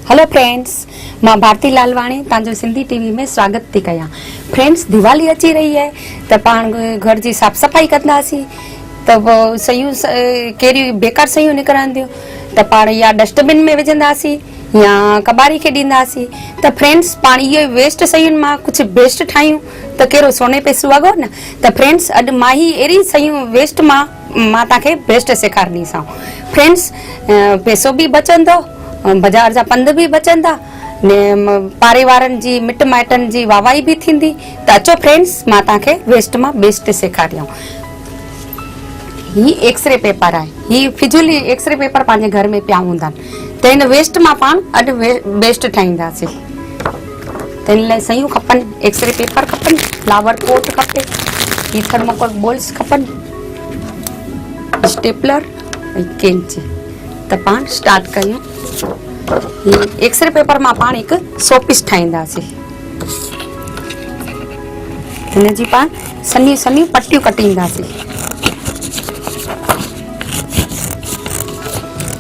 Hello friends, मां भारती लालवाणी तव्हांजो Sindhi TV में स्वागत थी कयां। फ्रेंड्स, दिवाली अची रही है त पाण घर जी साफ़ सफ़ाई कंदासीं त पोइ शयूं कहिड़ी बेकार शयूं निकिरंदियूं त पाण या डस्टबिन में विझंदासीं या कबाड़ी खे ॾींदासीं। त फ्रेंड्स, पाण इहे वेस्ट शयुनि मां कुझु बेस्ट ठाहियूं त कहिड़ो सोने पे सुहागो न। त फ्रेंड्स, अॼु मां ही अहिड़ी शयूं वेस्ट मां तव्हांखे बेस्ट सेखारींदीसांव। फ्रेंड्स, पैसो बि बचंदो, बाज़ार जा पंध बि बचंदा ने पारे वारनि जी मिट माइटनि जी वाहवाही बि थींदी। त अचो फ्रेंड्स, मां तव्हांखे वेस्ट मां बेस्ट सेखारियां। ही एक्सरे पेपर आहे, ही फिजूली एक्सरे पेपर पंहिंजे घर में पिया हूंदा आहिनि त हिन वेस्ट मां पाण अॼु बेस्ट ठाहींदासीं। त हिन लाइ शयूं खपनि, एक्सरे पेपर खपनि, फ्लावर पोट खपे, ही थर्मोकोल बोल्स खपनि, स्टेपलर ऐं कैंची। त पाण स्टार्ट कयूं। एक्सरे पेपर मां पाण हिकु सोपीस ठाहींदासीं। हिन जी पाण सन्ही सन्ही पटियूं कटींदासीं।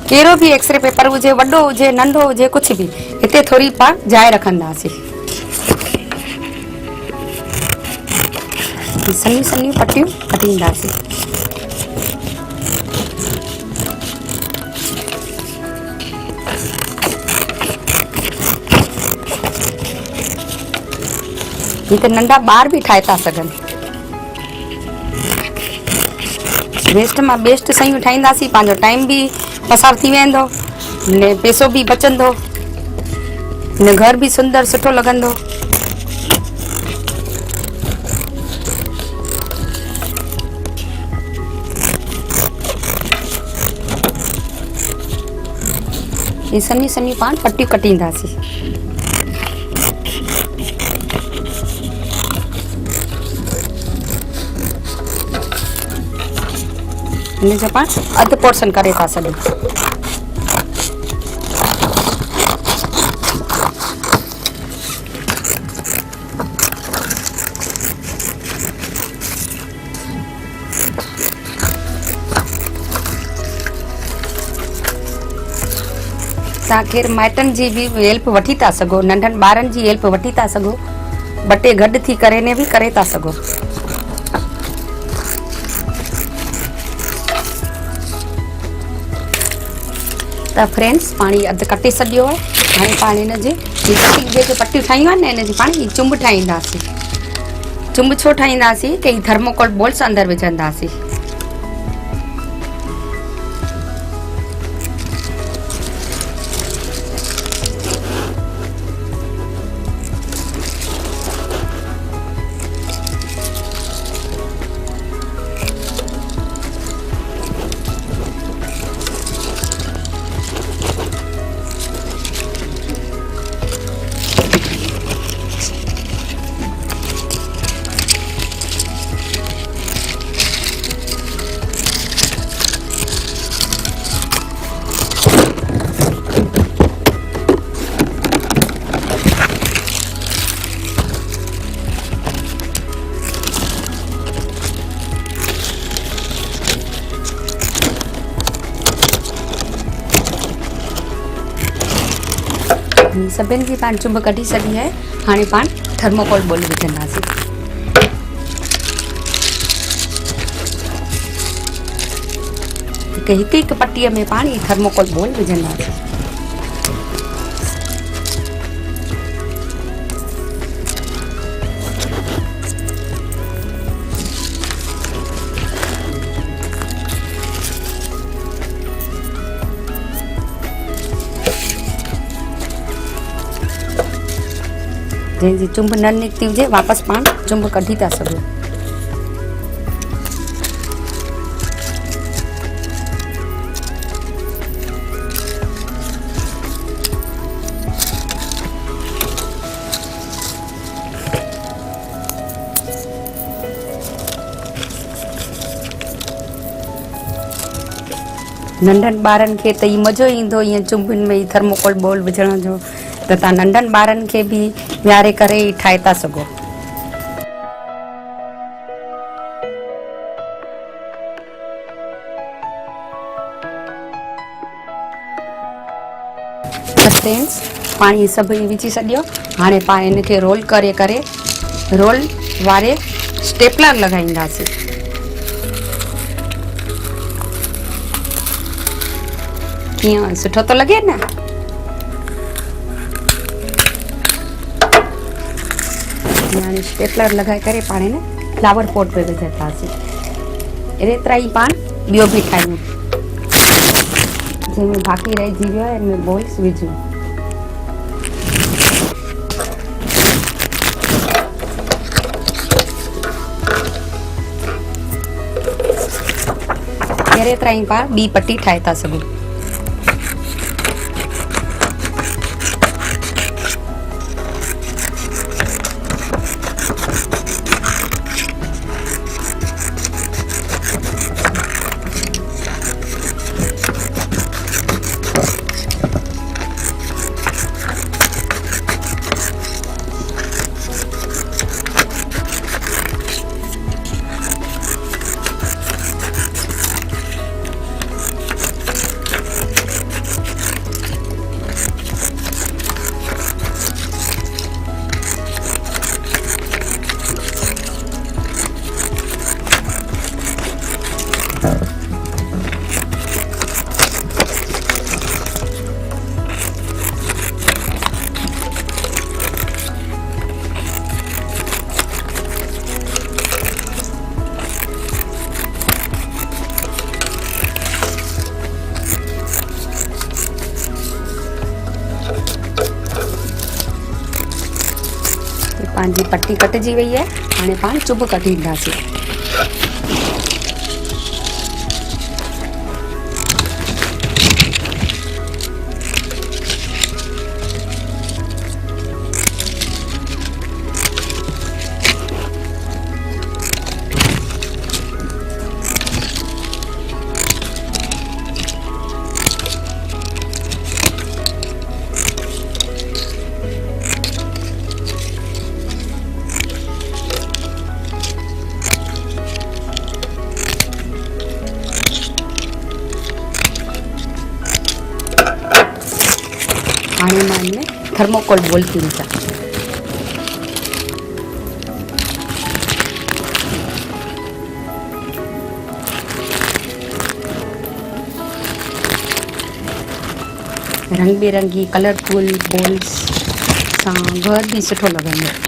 कहिड़ो बि एक्सरे पेपर हुजे, वॾो हुजे नंढो हुजे, कुझु बि हिते थोरी पाण जाइ रखंदासीं। सन्ही सन्ही पटियूं कटींदासीं। ही त नंढा ॿार बि ठाहे था सघनि। वेस्ट मां बेस्ट शयूं ठाहींदासीं, पंहिंजो टाइम बि पसार थी वेंदो ने पैसो बि बचंदो ने घर बि सुंदर सुठो लॻंदो। ये सन्ही सन्ही पाण पटियूं कटींदासीं। हिन जो पाण अधु पोर्शन करे था सघूं। तव्हां केरु माइटनि जी बि हेल्प वठी था सघो, नंढनि ॿारनि जी हेल्प वठी था सघो, ॿ टे गॾु थी करे ने बि करे था सघो। त फ्रेंड्स, पाणी अधु कटे छॾियो आहे। हाणे पाण हिन जी जेके पटियूं ठाहियूं आहिनि न, हिन जी पाण ही चुंब ठाहींदासीं। चुंब छो ठाहींदासीं कि थर्मोकोल बोल्स अंदरि विझंदासीं। सभिनि जी पाण चुंब कढी छॾी आहे। हाणे पाण थर्मोकोल बोल विझंदासीं। हिकु हिकु पटीअ में पाण ही थर्मोकोल बोल विझंदासीं। जंहिंजी चुंब न निकिती हुजे, वापसि पाण चुंब कढी था सघो। नंढनि ॿारनि खे त ई मज़ो ईंदो ईअं चुंबुनि में ई थर्मोकोल बोल विझण जो। त तव्हां नंढनि ॿारनि खे बि विहारे करे ई ठाहे था सघो। त फ्रेंड्स पाणी सभु विझी छॾियो। हाणे पाण इनखे रोल करे करे रोल वारे स्टेपलर लॻाईंदासीं। कीअं सुठो थो लॻे न? हाणे स्टेपलर लॻाए करे पाण हिन फ्लावर पॉट में विझंदासीं। अहिड़े तरह ई पाण ॿियो बि ठाहियूं जंहिंमें बाक़ी रहिजी वियो आहे हिनमें बॉल्स विझूं। अहिड़े तरह ई पाण ॿी पटी ठाहे था सघूं। पांजी पट्टी कटजी वई है। हाणे पाण चुभ कटींदासीं। हाणे मां इनमें थर्मोकोल बोल थी विझां। रंग बिरंगी कलरफुल बॉल्स सां घर भी सुठो लॻंदो।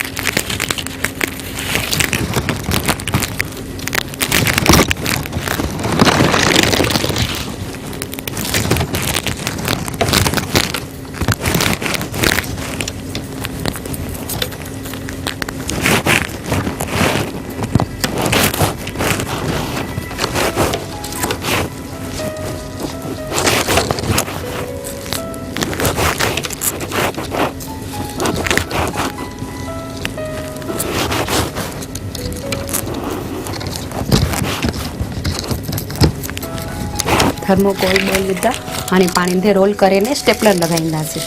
थर्मोकोल बॉल विधा। हाणे पाण इनते रोल करे ने स्टेपलर लॻाईंदासीं।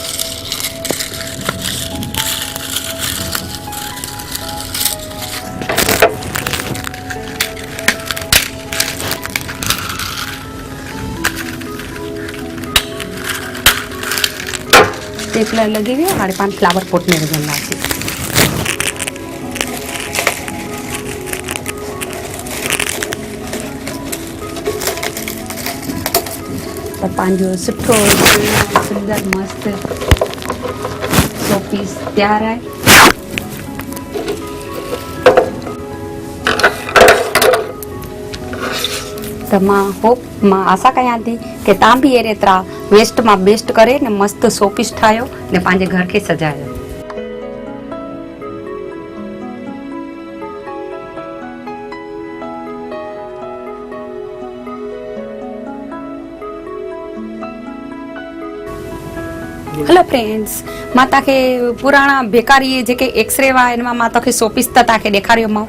स्टेपलर लॻी वियो। हाणे पाण फ्लावर पॉट में विझंदासीं। त पंहिंजो सुठो सुंदर मस्त शो पीस तैयार है। त मां आशा कयां थी कि तव्हां भी अहिड़े तरह वेस्ट मां बेस्ट करे न मस्त शो पीस ठाहियो ने पंहिंजे घर खे सजायो। हेलो फ्रेंड्स, मां तव्हांखे पुराणा बेकारी जेके एक्सरे हुआ इन मां तव्हांखे शो पीस त तव्हांखे ॾेखारियोमांव।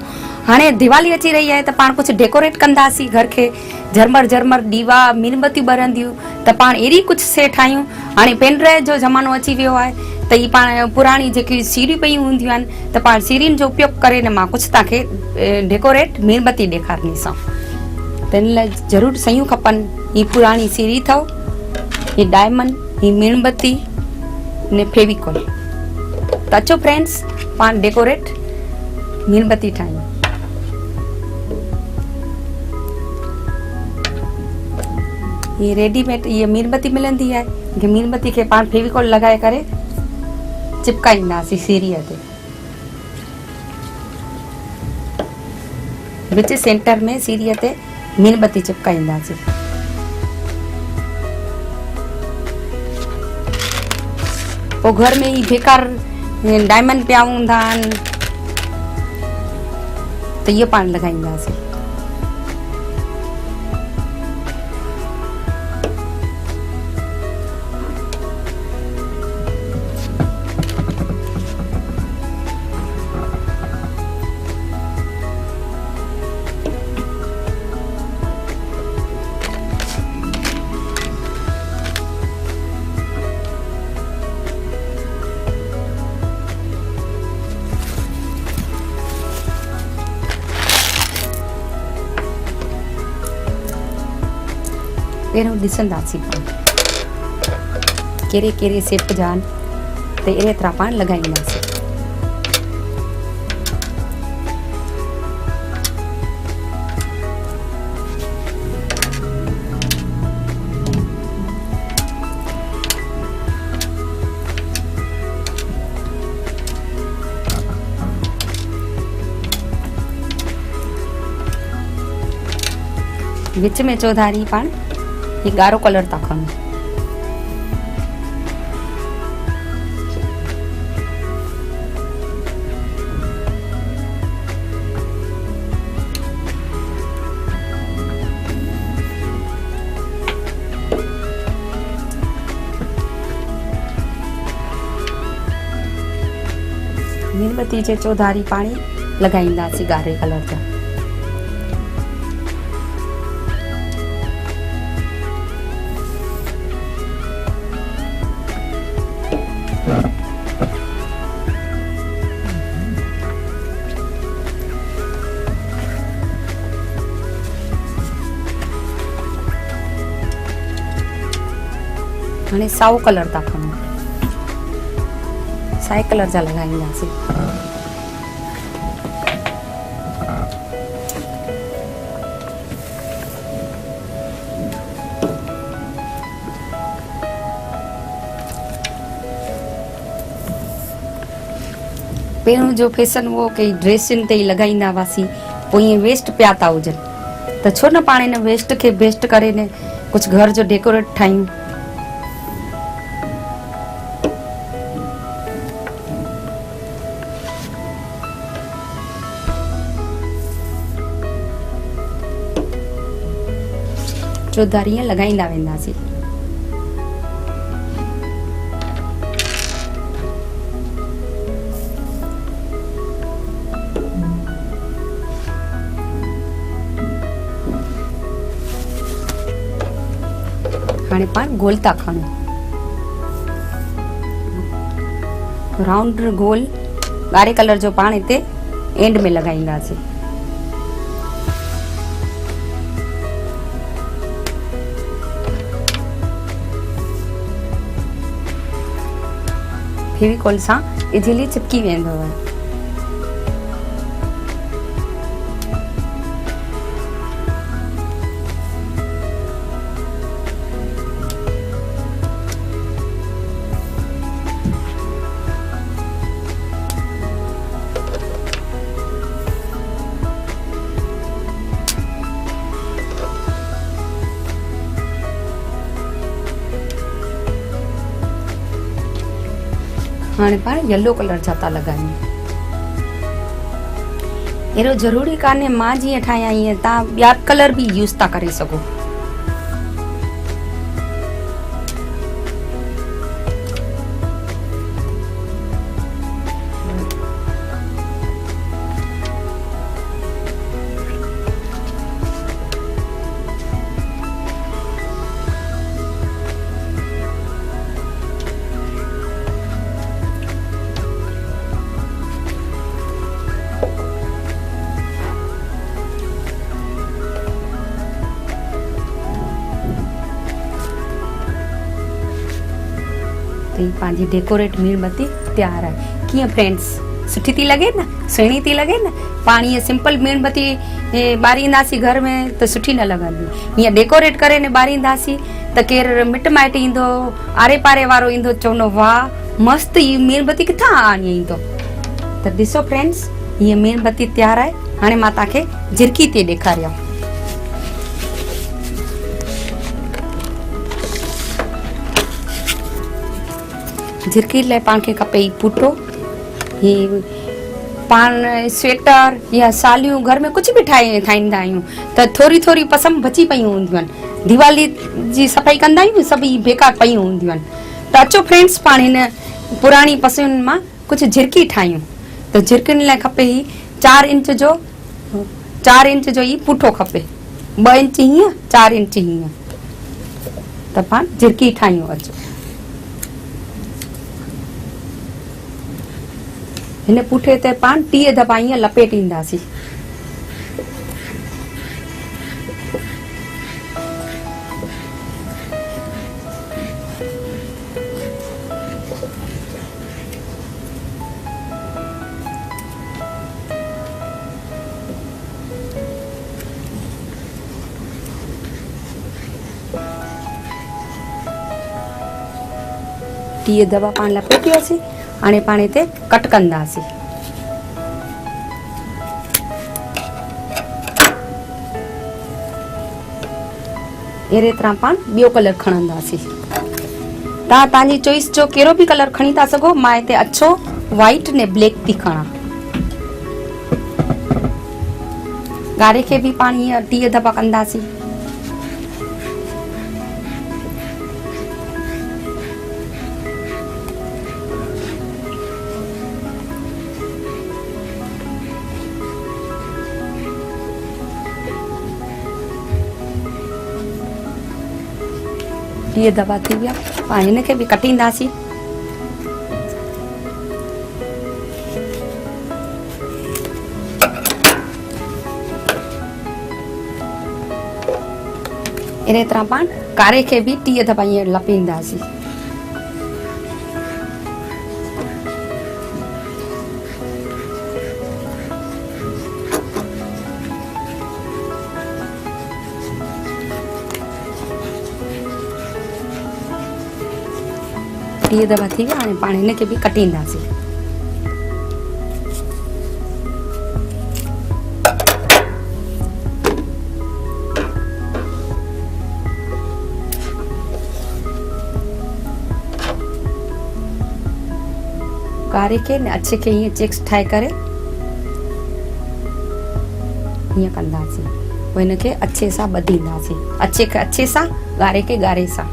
हाणे दिवाली अची रही है त पाण कुछ डेकोरेट कंदासीं घर के। झरमर झरमर दीवा मीनबत्तियूं ॿरंदियूं त पाण अहिड़ी कुछ शइ ठाहियूं। हाणे पेन ड्राइव जो ज़मानो अची वियो आहे त ई पाण पुराणी जेकी सीरियूं पयूं हूंदियूं आहिनि त पाण सीरियुनि जो उपयोग करे न मां कुछ तव्हांखे डेकोरेट मीनबत्ती ॾेखारनीसां। त इन लाइ ज़रूरु शयूं खपनि। ही पुराणी सीरी अथव, ही डायमंड, ही मीनबत्ती ने फेविकॉल। तो अचो फ्रेंड्स पाण डेकोरेट मीणबत्ती ठाहियूं। ये रेडीमेड ये मीणबत्ती मिलंदी है, कि मीणबत्ती के पाण फेविकॉल लगाए करे चिपकाईंदासीं सीरीअ ते। विच सेंटर में सीरीअ ते मीणबत्ती चिपकाईंदासीं। पोइ घर में ही बेकार डायमंड पिया हूंदा आहिनि त इहो पाण लॻाईंदासीं। पहिरियों ॾिसंदासीं पाण कहिड़े कहिड़े शेप जा आहिनि त अहिड़े तरह पाण लॻाईंदासीं। विच में चौधारी पाण ये गाढ़ो कलर था खणूं। मीणबत्ती जे चौधारी पाणी लॻाईंदासीं ॻाढ़े कलर जा। हाणे साओ कलर था खणूं, साए कलर जा लॻाईंदासीं। पहिरियों जो फैशन वो कई ड्रेसिन ते ई लॻाईंदा हुआसीं, पोइ ईअं वेस्ट पिया था हुजनि त छो न पाण हिन वेस्ट खे बेस्ट करे ने कुझु घर जो डेकोरेट ठाहियूं। चौधारी लॻाईंदा वेंदासीं। हाणे पाण गोल था खणूं, राउंड गोल ॻाढ़े कलर जो पाण हिते एंड में लॻाईंदासीं। फेविकॉल सां इजीली चिपकी वेंदो है। हाणे पाण येलो कलर जा था लॻायूं। अहिड़ो ज़रूरी कान्हे मां जीअं ठाहियां ईअं तव्हां ॿिया कलर बि यूज़ था करे सघो। ही पंहिंजी डेकोरेट मीणबत्ती तैयार आहे। कीअं फ्रेंड्स, सुठी थी लगे न, सुहिणी थी लगे न। पाण ईअं सिंपल मीणबत्ती ॿारींदासीं घर में त सुठी न लॻंदी। ईअं डेकोरेट करे ने ॿारींदासीं त केरु मिट माइट ईंदो, आरे पारे वारो ईंदो, चवंदो वाह मस्तु, ई मीणबत्ती किथां आणी ईंदो। त ॾिसो फ्रेंड्स, हीअ मीणबत्ती तैयार आहे। हाणे मां तव्हांखे झिरकी थी ॾेखारियां। झिरकी लाइ पाण खे खपे ई पुटो। ही पाण स्वेटर या सालियूं घर में कुझु बि ठाहींदा आहियूं त थोरी थोरी पसम बची पयूं हूंदियूं आहिनि। दिवाली जी सफ़ाई कंदा आहियूं, सभु ई बेकार पयूं हूंदियूं आहिनि। त अचो फ्रेंड्स, पाण हिन पुराणी पसुनि मां कुझु झिरकी ठाहियूं। त झिरकियुनि लाइ खपे ई 4 इंच जो ई पुठो खपे, 2 इंच हीअं, 4 इंच हीअं। त पाण झिरकी ठाहियूं। अचो, हिन पुठे ते पाण 30 दफ़ा ईअं लपेटींदासीं। टीह दफ़ा पाण लपेटियोसीं। हाणे पाण हिते कट कंदासीं। अहिड़े तरह पाण ॿियो कलर खणंदासीं। तव्हांजी चॉइस जो कहिड़ो बि कलर खणी था सघो। मां हिते अछो, वाइट ने ब्लैक थी खणा। ॻाढ़े खे बि पाण हीअं 30 दफ़ा कंदासीं। ये दवा थी विया। पाण हिन खे बि कटींदासीं। अहिड़े तरह पाण कारे खे बि 30 दफ़ा ईअं लपींदासीं। ये दवा थी विया। हाणे पाण हिन खे बि कटींदासीं। कारे खे ने अच्छे खे हीअं चेक्स ठाहे करे हीअं कंदासीं। पोइ हिन खे अच्छे सां ॿधींदासीं। अच्छे खे अच्छे सां, ॻाढ़े खे ॻाढ़े सां।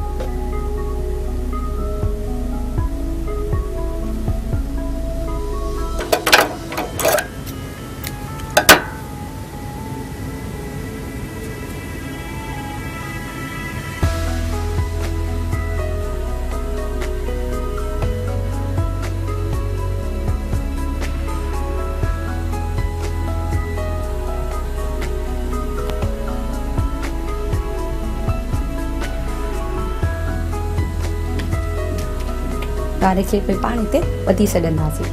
ॻाढ़े खे बि पाण हिते ॿधी सघंदासीं।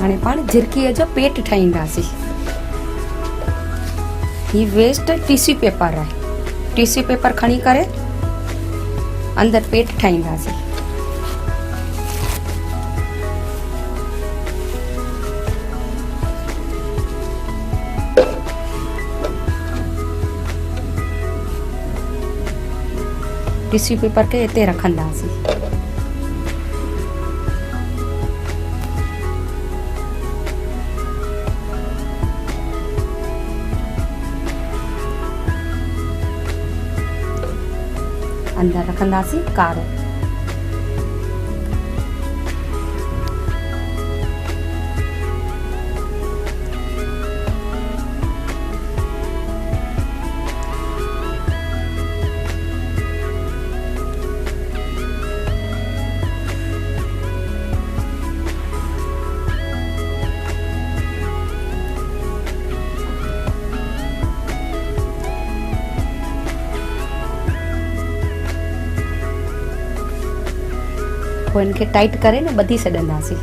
हाणे पाण झिरकीअ जो पेट ठाहींदासीं। ही वेस्ट टिश्यू पेपर है। टिश्यू पेपर खणी करे अंदर पेट ठाहींदासीं। टिश्यू पेपर के हिते रखंदासीं। अंदर रखंदासीं कारो। पोइ इनखे टाइट करे न ॿधी छॾंदासीं।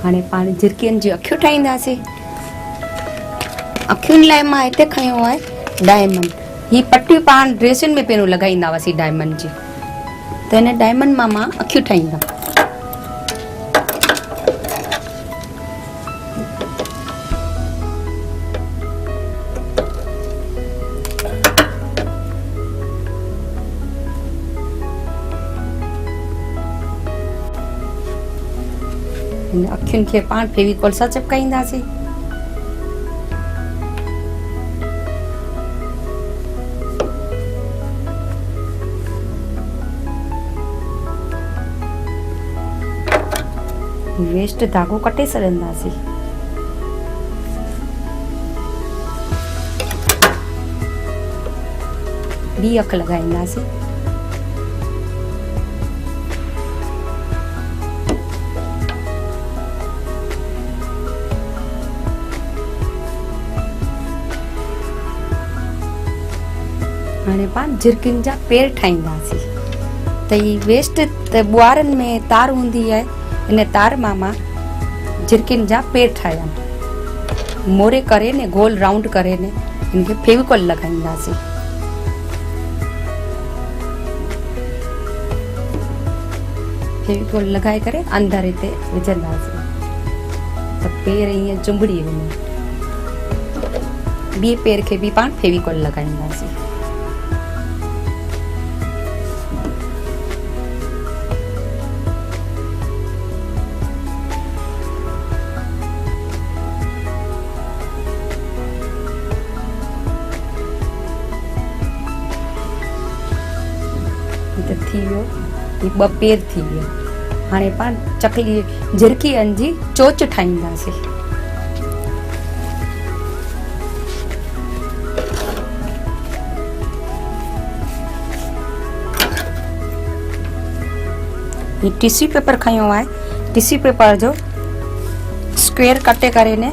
हाणे पाण झिरकियुनि जी अखियूं ठाहींदासीं। अखियुनि लाइ मां हिते खयो आहे डायमंड। ही पटियूं पाण ड्रेसुनि में पहिरियों लॻाईंदा हुआसीं डायमंड जी, त हिन डायमंड मां अखियूं ठाहींदमि। हिन अखियुनि खे पाण फेविकोल सां चिपकाईंदासीं। वेस्ट धागो कटे छॾंदासीं। ॿी अख लॻाईंदासीं। हाणे पाण झिरकियुनि जा पेर ठाहींदासीं। त ही वेस्ट त ॿुआरनि में तार हूंदी आहे, इन तार मां झिरकियुनि जा पेर ठाहिया, मोड़े करे ने गोल राउंड करे ने इनखे फेविकोल लॻाईंदासीं। फेविकोल लॻाए करे अंदर हिते विझंदासीं त पेर ईअं चुंबड़ी वञे। ॿिए पेर खे बि पाण फेविकोल लॻाईंदासीं। थी वियो, ही ॿ पेर थी विया। हाणे पाण चकली झिरकियुनि जी चोच ठाहींदासीं। ही टिश्यू पेपर खयो आहे। टिश्यू पेपर जो स्क्वेयर कटे करे ने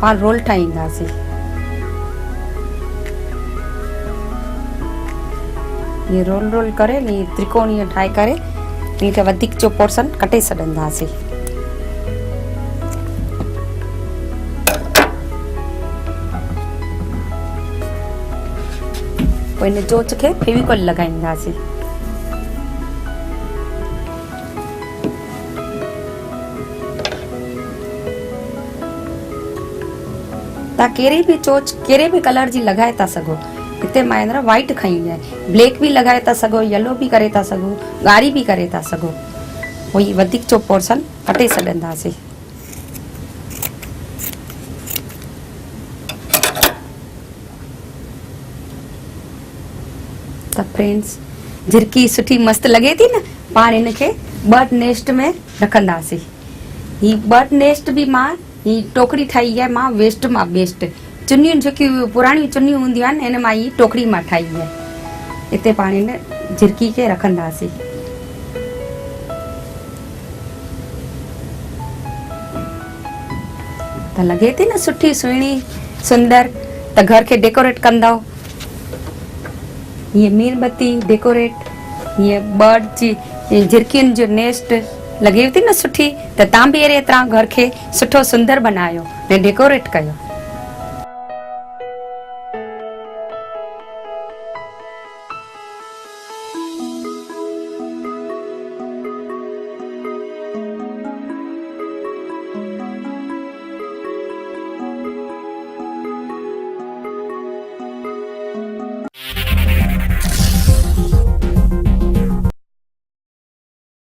पाण रोल ठाहींदासीं। ये रोल रोल करे नी त्रिकोणीय ठाहे करे इनके वधिक जो पोर्शन कटे छॾंदासीं। पोइ इन चोच खे फेविकोल लॻाईंदासीं। तव्हां कहिड़ी बि चोच कहिड़े बि कलर जी लॻाए था सघो। हिते मां हींअर वाइट खई आहे, ब्लैक भी लगाए था सघो, येलो भी करे था सघो, ॻाढ़ी भी करे था सघो। वही वधिक जो पोर्शन कटे छॾंदासीं। त फ्रेंड्स, झिरकी सुठी मस्त लगे थी न। पाण इनखे बर्ड नेस्ट में रखंदासीं। ही बर्ड नेस्ट भी मां ही टोकरी ठाही है मां वेस्ट मां बेस्ट। चुनियूं जेकी पुराणी चुनियूं हूंदियूं आहिनि, इन मां ही टोकरी मां ठाही है। इते पाण इन झिरकी खे रखंदासीं। त लगे थी न सुठी सुहिणी सुंदर। त घर के डेकोरेट कंदव। ये मीनबत्ती डेकोरेट, ये बर्ड जी झिरकियुनि जो नेस्ट लगे थी न सुठी। त तव्हां भी अहिड़े तरह घर के सुठो सुंदर बनायो ने डेकोरेट कयो।